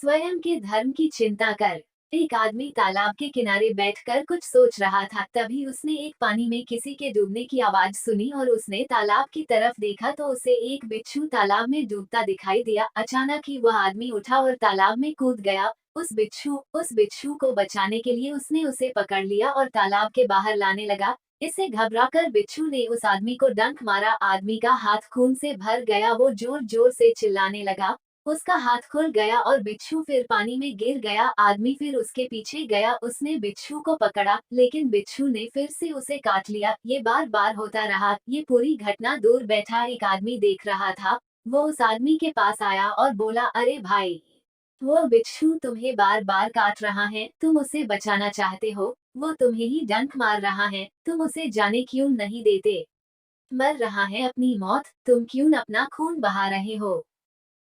स्वयं के धर्म की चिंता कर। एक आदमी तालाब के किनारे बैठकर कुछ सोच रहा था। तभी उसने एक पानी में किसी के डूबने की आवाज सुनी और उसने तालाब की तरफ देखा तो उसे एक बिच्छू तालाब में डूबता दिखाई दिया। अचानक ही वह आदमी उठा और तालाब में कूद गया। उस बिच्छू को बचाने के लिए उसने उसे पकड़ लिया और तालाब के बाहर लाने लगा। इससे घबराकर बिच्छू ने उस आदमी को डंक मारा। आदमी का हाथ खून से भर गया। वो जोर जोर से चिल्लाने लगा। उसका हाथ खुल गया और बिच्छू फिर पानी में गिर गया। आदमी फिर उसके पीछे गया। उसने बिच्छू को पकड़ा, लेकिन बिच्छू ने फिर से उसे काट लिया। ये बार बार होता रहा। ये पूरी घटना दूर बैठा एक आदमी देख रहा था। वो उस आदमी के पास आया और बोला, अरे भाई, वो बिच्छू तुम्हें बार बार काट रहा है। तुम उसे बचाना चाहते हो। वो तुम्हें ही डंक मार रहा है। तुम उसे जाने क्यों नहीं देते? मर रहा है अपनी मौत, तुम क्यों अपना खून बहा रहे हो?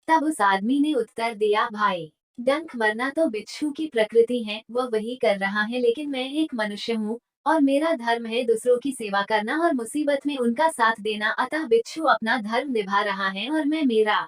तब उस आदमी ने उत्तर दिया, भाई, डंक मरना तो बिच्छू की प्रकृति है, वह वही कर रहा है, लेकिन मैं एक मनुष्य हूँ और मेरा धर्म है दूसरों की सेवा करना और मुसीबत में उनका साथ देना। अतः बिच्छू अपना धर्म निभा रहा है और मैं मेरा।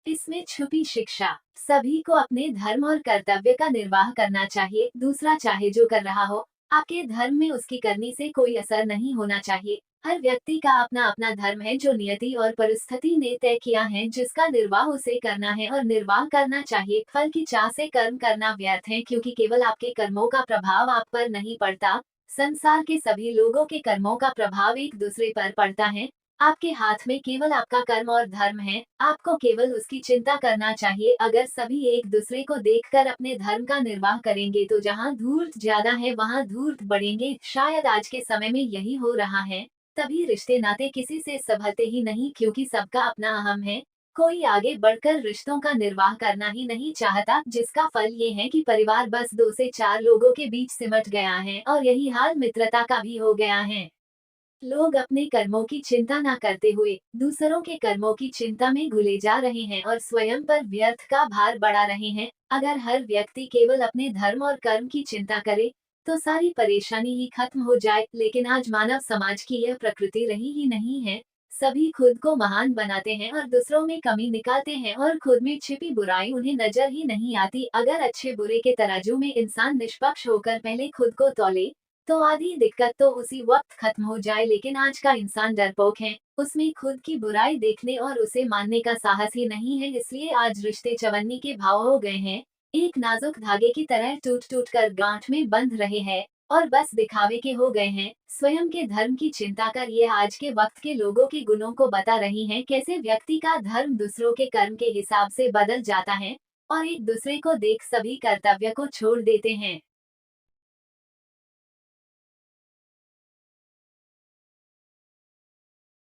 इसमें छुपी शिक्षा। सभी को अपने धर्म और कर्तव्य का निर्वाह करना चाहिए। दूसरा चाहे जो कर रहा हो, आपके धर्म में उसकी करनी से कोई असर नहीं होना चाहिए। हर व्यक्ति का अपना अपना धर्म है जो नियति और परिस्थिति ने तय किया है, जिसका निर्वाह उसे करना है और निर्वाह करना चाहिए। फल की चाह से कर्म करना व्यर्थ है, क्योंकि केवल आपके कर्मों का प्रभाव आप पर नहीं पड़ता। संसार के सभी लोगों के कर्मों का प्रभाव एक दूसरे पर पड़ता है। आपके हाथ में केवल आपका कर्म और धर्म है। आपको केवल उसकी चिंता करना चाहिए। अगर सभी एक दूसरे को देखकर अपने धर्म का निर्वाह करेंगे तो जहाँ धूर्त ज्यादा है वहाँ धूर्त बढ़ेंगे। शायद आज के समय में यही हो रहा है। तभी रिश्ते नाते किसी से संभलते ही नहीं, क्योंकि सबका अपना अहम है। कोई आगे बढ़कर रिश्तों का निर्वाह करना ही नहीं चाहता, जिसका फल ये है कि परिवार बस 2 से 4 लोगों के बीच सिमट गया है और यही हाल मित्रता का भी हो गया है। लोग अपने कर्मों की चिंता न करते हुए दूसरों के कर्मों की चिंता में घुले जा रहे हैं और स्वयं पर व्यर्थ का भार बढ़ा रहे हैं। अगर हर व्यक्ति केवल अपने धर्म और कर्म की चिंता करे तो सारी परेशानी ही खत्म हो जाए। लेकिन आज मानव समाज की यह प्रकृति रही ही नहीं है। सभी खुद को महान बनाते हैं और दूसरों में कमी निकालते हैं और खुद में छिपी बुराई उन्हें नजर ही नहीं आती। अगर अच्छे बुरे के तराजू में इंसान निष्पक्ष होकर पहले खुद को तौले तो आधी दिक्कत तो उसी वक्त खत्म हो जाए। लेकिन आज का इंसान डरपोक है। उसमें खुद की बुराई देखने और उसे मानने का साहस ही नहीं है। इसलिए आज रिश्ते चवन्नी के भाव हो गए हैं। एक नाजुक धागे की तरह टूट टूट कर गांठ में बंध रहे हैं और बस दिखावे के हो गए हैं। स्वयं के धर्म की चिंता कर ये आज के वक्त के लोगों के गुणों को बता रही है। कैसे व्यक्ति का धर्म दूसरों के कर्म के हिसाब से बदल जाता है और एक दूसरे को देख सभी कर्तव्य को छोड़ देते हैं।